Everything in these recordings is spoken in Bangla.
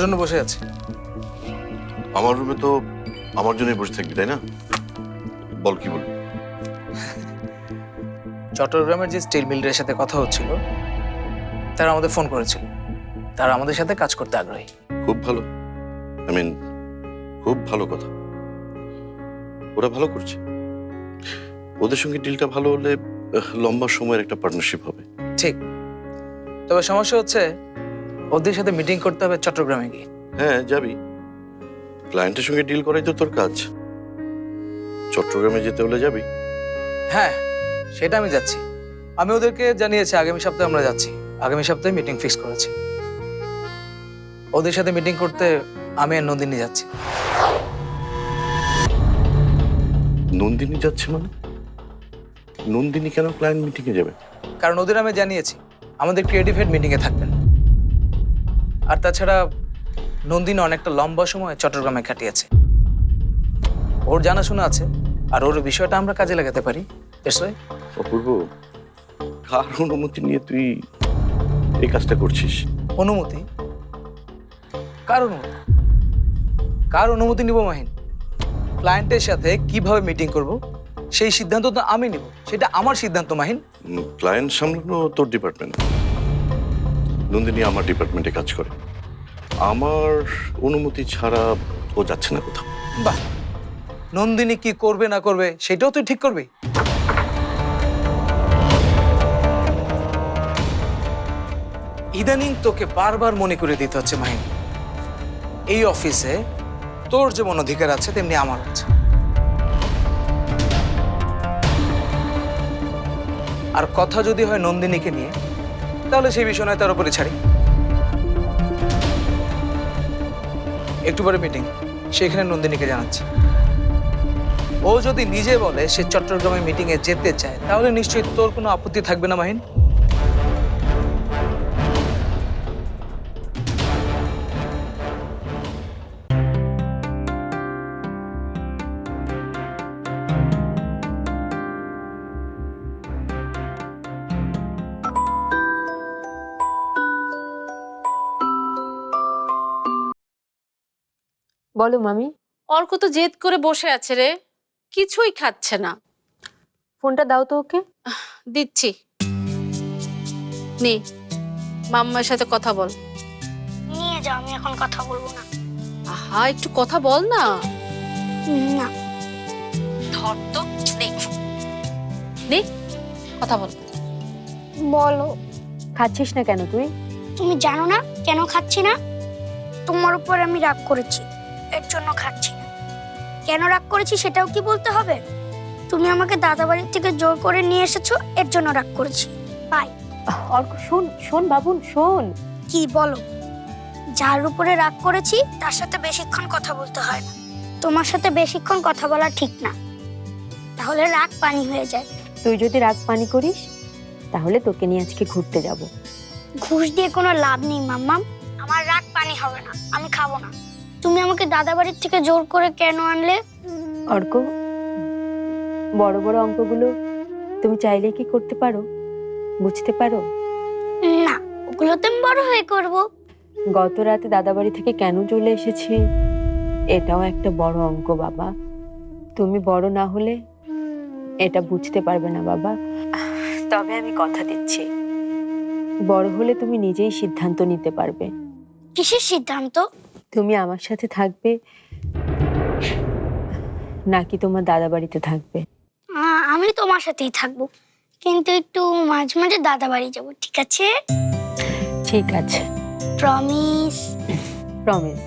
জন্য বসে আছি। আমার রুমে তো আমার জন্যই বসে থাকবি, তাই না? বল কি বলবি? চট্টগ্রামের যে স্টিল মিলের সাথে কথা হচ্ছিল, তারা আমাদের ফোন করেছিল। তারা আমাদের সাথে কাজ করতে আগ্রহী। খুব ভালো। খুব ভালো কথা। ওরা ভালো করছে। ওদের সঙ্গে ডিলটা ভালো হলে লম্বা সময়ের একটা পার্টনারশিপ হবে। ঠিক, তবে সমস্যা হচ্ছে ওদের সাথে মিটিং করতে হবে চট্টগ্রামে গিয়ে। হ্যাঁ, যাবি। ক্লায়েন্টের সঙ্গে ডিল করাই তো তোর কাজ। চট্টগ্রামে যেতে হলে যাবি। হ্যাঁ, সেটা আমি যাচ্ছি। আমি ওদেরকে জানিয়েছি আগামী সপ্তাহে আমরা যাচ্ছি। আগামী সপ্তাহে মিটিং ফিক্স করেছি। ওদের সাথে মিটিং করতে আমি আর নন্দিনী যাচ্ছি। নন্দিনী যাচ্ছে মানে? নন্দিনী কেন ক্লায়েন্ট মিটিংয়ে যাবে? কারণ ওদের আমি জানিয়েছি আমাদের ক্রিয়েটিভ হেড মিটিংয়ে থাকবেন। আর তাছাড়া নন্দিনী অনেকটা লম্বা সময় চট্টগ্রামে কাটিয়েছে। ওর জানাশোনা আছে, আর ওর বিষয়টা আমরা কাজে লাগাতে পারি। অপূর্ব, কার অনুমতি নিয়ে তুই এই কাজটা করছিস? অনুমতি? কার অনুমতি? কার অনুমতি নিব মাহিন? ক্লায়েন্টের সাথে কিভাবে মিটিং করব সেই সিদ্ধান্ত তো আমি নিব। সেটা আমার সিদ্ধান্ত মাহিন। ক্লায়েন্ট সামলানো তোর ডিপার্টমেন্ট। নন্দিনী আমার ডিপার্টমেন্টে কাজ করে। আমার অনুমতি ছাড়া ও যাচ্ছে না কোথাও। বাহ, নন্দিনী কি করবে না করবে সেটাও তুই ঠিক করবি? ইদানিং তোকে বারবার মনে করে দিতে হচ্ছে মাহিন, এই অফিসে তোর যেমন অধিকার আছে তেমনি আমার আছে। আর কথা যদি হয় নন্দিনীকে নিয়ে, তাহলে সেই বিষয় নয় তার উপরে ছাড়ি। একটু পরে মিটিং, সেখানে নন্দিনীকে জানাচ্ছি। ও যদি নিজে বলে সে চট্টগ্রামে মিটিং এ যেতে চায়, তাহলে নিশ্চয়ই তোর কোনো আপত্তি থাকবে না মাহিন? বলো মামি। অর্ক তো জেদ করে বসে আছে রে, কিছুই খাচ্ছে না। ফোনটা দাও তো ওকে। দিচ্ছি, নে মাম্মার সাথে কথা বল। নিয়ে যাও, আমি এখন কথা বলবো না। আহা, একটু কথা বল না। না, ধর তো, নে কথা বল। বলো। খাচ্ছিস না কেন তুই? তুমি জানো না কেন খাচ্ছি না? তোমার উপর আমি রাগ করেছি, এর জন্য খাচ্ছি না। কেন রাগ করেছি সেটাও কি বলতে হবে? তুমি আমাকে দাদা বাড়ির থেকে জোর করে নিয়ে এসেছো, এর জন্য রাগ করেছি। বাই। অর্ক শোন শোন বাবুন শোন। কি বলো? যার উপরে রাগ করেছি তার সাথে বেশিক্ষণ কথা বলতে হয় না। তোমার সাথে বেশিক্ষণ কথা বলা ঠিক না, তাহলে রাগ পানি হয়ে যায়। তুই যদি রাগ পানি করিস তাহলে তোকে নিয়ে আজকে ঘুরতে যাব। ঘুষ দিয়ে কোনো লাভ নেই মাম্মাম। আমার রাগ পানি হবে না, আমি খাবো না। তুমি আমাকে দাদা বাড়ির থেকে জোর করে কেন আনলে? অর্ক, বড় বড় অঙ্কগুলো তুমি চাইলে কি করতে পারো, বুঝতে পারো? না, ওগুলো তো আমি বড় হয়ে করব। গত রাতে দাদা বাড়ি থেকে কেন চলে এসেছি এটাও একটা বড় অঙ্ক বাবা। তুমি বড় না হলে এটা বুঝতে পারবে না বাবা। তবে আমি কথা দিচ্ছি, বড় হলে তুমি নিজেই সিদ্ধান্ত নিতে পারবে। কিসের সিদ্ধান্ত? তুমি আমার সাথে থাকবে নাকি তোমার দাদা বাড়িতে থাকবে? আমি তোমার সাথেই থাকবো, কিন্তু একটু মাঝে মাঝে দাদা বাড়ি যাবো, ঠিক আছে? ঠিক আছে, প্রমিস? প্রমিস।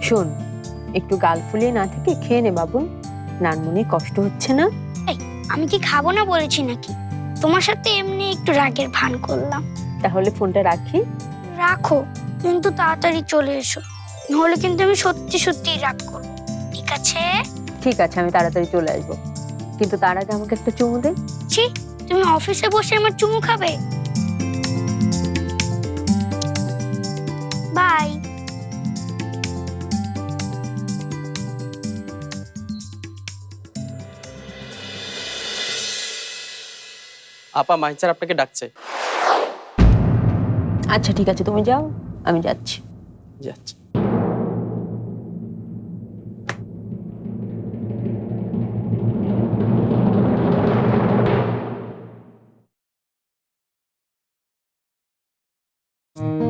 শোন, একটু গাল ফুলিয়ে না থেকে খেয়ে নে বাবু, নানমুনি কষ্ট হচ্ছে না? এই, আমি কি খাবো না বলেছি নাকি? তোমার সাথে এমনি একটু রাগের ভান করলাম। তাহলে ফোনটা রাখি? রাখো, কিন্তু তাড়াতাড়ি চলে এসো, নাহলে কিন্তু আমি সত্যি সত্যি রাগ করবো, ঠিক আছে? ঠিক আছে, আমি তাড়াতাড়ি চলে আসবো, কিন্তু তার আগে আমাকে একটা চুমু দে। ছি, তুমি অফিসে বসে আমার চুমু খাবে? বাই। আপা, মাহিন স্যার আপনাকে ডাকছে। আচ্ছা ঠিক আছে, তুমি যাও, আমি যাচ্ছি। যাচ্ছি। না